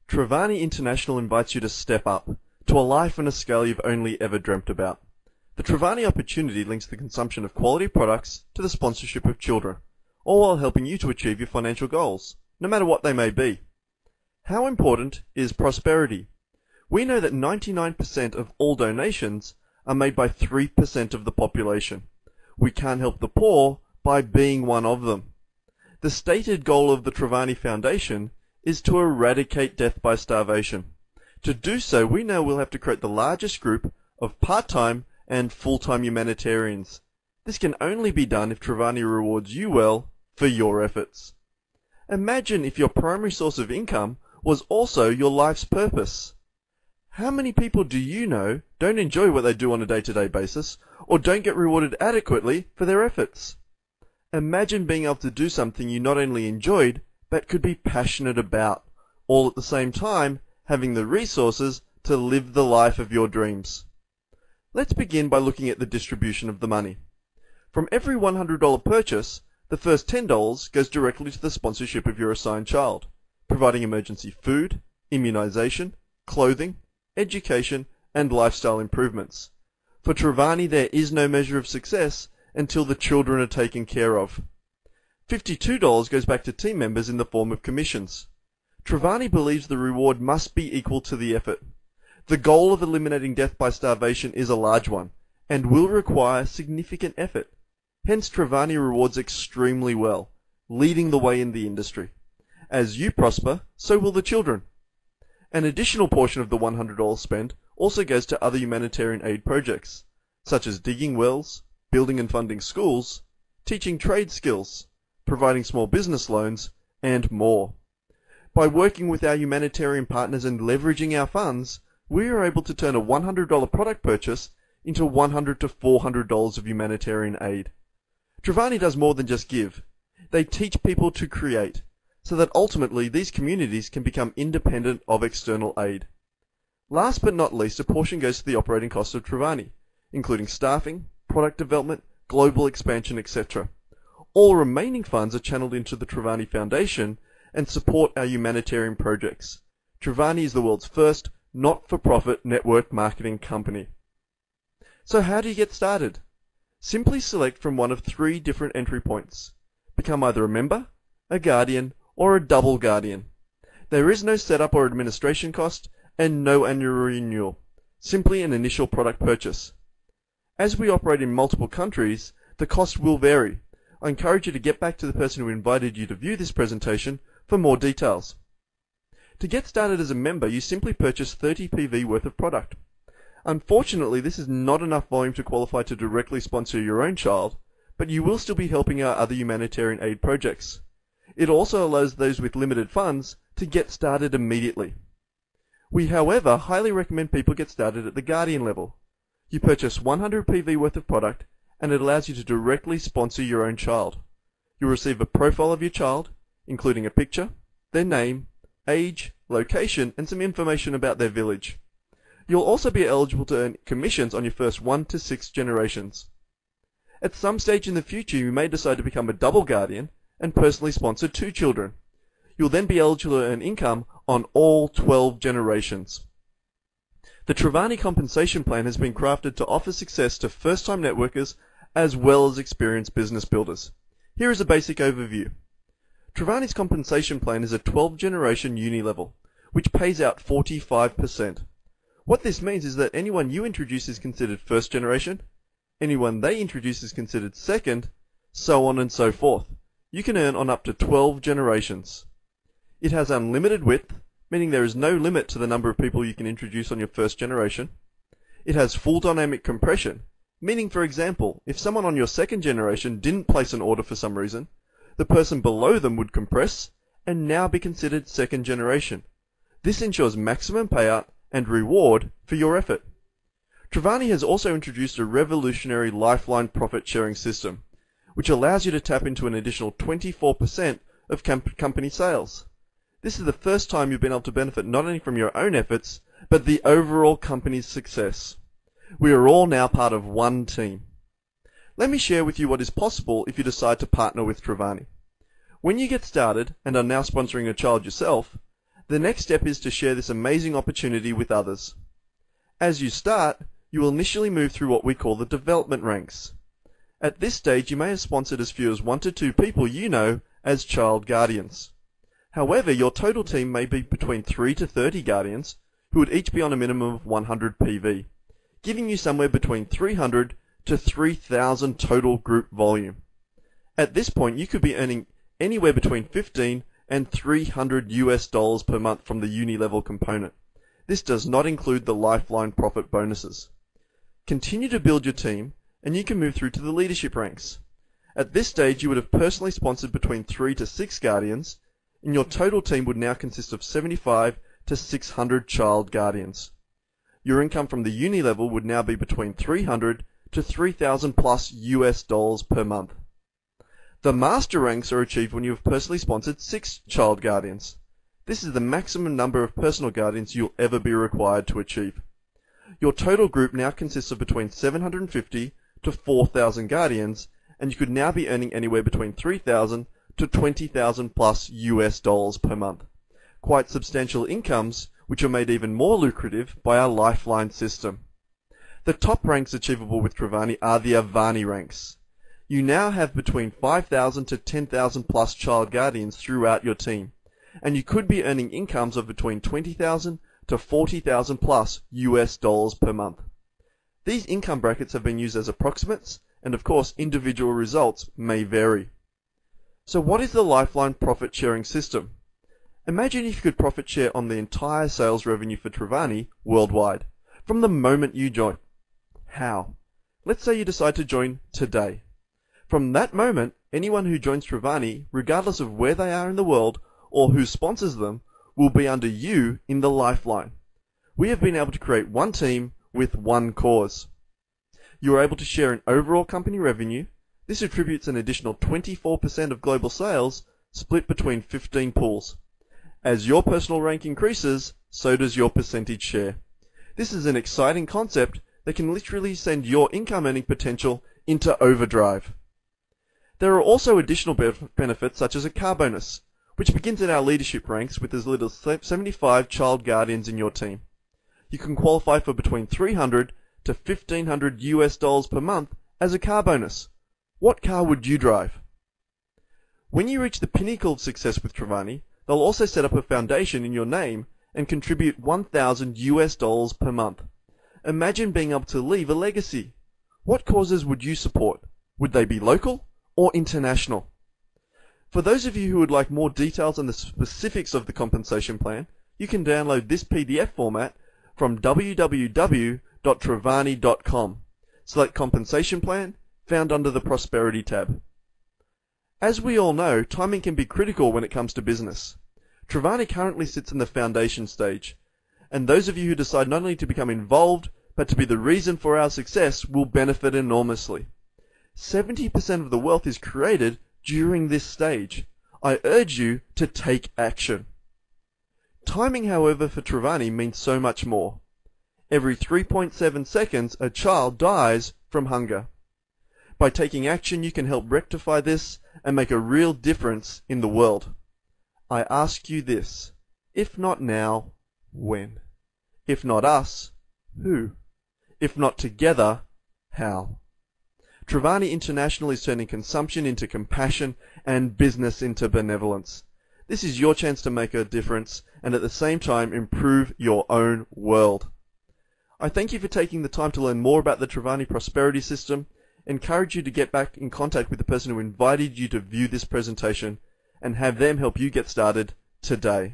Trivani International invites you to step up to a life and a scale you've only ever dreamt about. The Trivani opportunity links the consumption of quality products to the sponsorship of children, all while helping you to achieve your financial goals, no matter what they may be. How important is prosperity? We know that 99% of all donations are made by 3% of the population. We can't help the poor by being one of them. The stated goal of the Trivani Foundation is to eradicate death by starvation. To do so, we know we'll have to create the largest group of part-time and full-time humanitarians. This can only be done if Trivani rewards you well for your efforts. Imagine if your primary source of income was also your life's purpose. How many people do you know don't enjoy what they do on a day-to-day basis or don't get rewarded adequately for their efforts? Imagine being able to do something you not only enjoyed, but could be passionate about, all at the same time having the resources to live the life of your dreams. Let's begin by looking at the distribution of the money. From every $100 purchase, the first $10 goes directly to the sponsorship of your assigned child, providing emergency food, immunization, clothing, education, and lifestyle improvements. For Trivani, there is no measure of success until the children are taken care of. $52 goes back to team members in the form of commissions. Trivani believes the reward must be equal to the effort. The goal of eliminating death by starvation is a large one, and will require significant effort. Hence, Trivani rewards extremely well, leading the way in the industry. As you prosper, so will the children. An additional portion of the $100 spent also goes to other humanitarian aid projects, such as digging wells, building and funding schools, teaching trade skills, providing small business loans, and more. By working with our humanitarian partners and leveraging our funds, we are able to turn a $100 product purchase into $100 to $400 of humanitarian aid. Trivani does more than just give. They teach people to create, so that ultimately these communities can become independent of external aid. Last but not least, a portion goes to the operating costs of Trivani, including staffing, product development, global expansion, etc. All remaining funds are channeled into the Trivani Foundation and support our humanitarian projects. Trivani is the world's first not-for-profit network marketing company. So how do you get started? Simply select from one of 3 different entry points. Become either a member, a guardian, or a double guardian. There is no setup or administration cost and no annual renewal, simply an initial product purchase. As we operate in multiple countries, the cost will vary. I encourage you to get back to the person who invited you to view this presentation for more details. To get started as a member, you simply purchase 30 PV worth of product. Unfortunately, this is not enough volume to qualify to directly sponsor your own child, but you will still be helping our other humanitarian aid projects. It also allows those with limited funds to get started immediately. We, however, highly recommend people get started at the guardian level. You purchase 100 PV worth of product, and it allows you to directly sponsor your own child. You'll receive a profile of your child, including a picture, their name, age, location, and some information about their village. You'll also be eligible to earn commissions on your first 1 to 6 generations. At some stage in the future, you may decide to become a double guardian and personally sponsor 2 children. You'll then be eligible to earn income on all 12 generations. The Trivani compensation plan has been crafted to offer success to first-time networkers as well as experienced business builders. Here is a basic overview. Trivani's compensation plan is a 12-generation uni level, which pays out 45%. What this means is that anyone you introduce is considered first generation, anyone they introduce is considered second, so on and so forth. You can earn on up to 12 generations. It has unlimited width, meaning there is no limit to the number of people you can introduce on your first generation. It has full dynamic compression, meaning, for example, if someone on your second generation didn't place an order for some reason, the person below them would compress and now be considered second generation. This ensures maximum payout and reward for your effort. Trivani has also introduced a revolutionary lifeline profit sharing system, which allows you to tap into an additional 24% of company sales. This is the first time you've been able to benefit not only from your own efforts, but the overall company's success. We are all now part of one team. Let me share with you what is possible if you decide to partner with Trivani. When you get started and are now sponsoring a child yourself, The next step is to share this amazing opportunity with others. As you start, you will initially move through what we call the development ranks. At this stage, you may have sponsored as few as 1 to 2 people you know as child guardians. However, your total team may be between 3 to 30 guardians who would each be on a minimum of 100 PV, giving you somewhere between 300 to 3,000 total group volume. At this point, you could be earning anywhere between $15 and $300 per month from the uni level component. This does not include the lifeline profit bonuses. Continue to build your team, and you can move through to the leadership ranks. At this stage, you would have personally sponsored between 3 to 6 guardians, and your total team would now consist of 75 to 600 child guardians. Your income from the uni level would now be between 300 to 3,000 plus US per month. The master ranks are achieved when you have personally sponsored 6 child guardians. This is the maximum number of personal guardians you'll ever be required to achieve. Your total group now consists of between 750 to 4,000 guardians, and you could now be earning anywhere between 3,000 to 20,000 plus US per month. Quite substantial incomes, which are made even more lucrative by our lifeline system. The top ranks achievable with Trivani are the Avani ranks. You now have between 5,000 to 10,000 plus child guardians throughout your team, and you could be earning incomes of between 20,000 to 40,000 plus US per month. These income brackets have been used as approximates, and of course individual results may vary. So what is the Lifeline profit sharing system? Imagine if you could profit share on the entire sales revenue for Trivani worldwide, from the moment you join. How? Let's say you decide to join today. From that moment, anyone who joins Trivani, regardless of where they are in the world or who sponsors them, will be under you in the Lifeline. We have been able to create one team with one cause. You are able to share an overall company revenue. This attributes an additional 24% of global sales split between 15 pools. As your personal rank increases, so does your percentage share. This is an exciting concept that can literally send your income earning potential into overdrive. There are also additional benefits such as a car bonus, which begins in our leadership ranks with as little as 75 child guardians in your team. You can qualify for between 300 to 1,500 US per month as a car bonus. What car would you drive? When you reach the pinnacle of success with Trivani, they'll also set up a foundation in your name and contribute 1,000 US per month. Imagine being able to leave a legacy. What causes would you support? Would they be local or international? For those of you who would like more details on the specifics of the compensation plan, you can download this PDF format from www.trivani.com. Select Compensation Plan, found under the Prosperity tab. As we all know, timing can be critical when it comes to business. Trivani currently sits in the foundation stage, and those of you who decide not only to become involved, but to be the reason for our success will benefit enormously. 70% of the wealth is created during this stage. I urge you to take action. Timing, however, for Trivani means so much more. Every 3.7 seconds, a child dies from hunger. By taking action, you can help rectify this and make a real difference in the world. I ask you this: if not now, when? If not us, who? If not together, how? Trivani International is turning consumption into compassion and business into benevolence. This is your chance to make a difference and at the same time improve your own world. I thank you for taking the time to learn more about the Trivani Prosperity System. Encourage you to get back in contact with the person who invited you to view this presentation and have them help you get started today.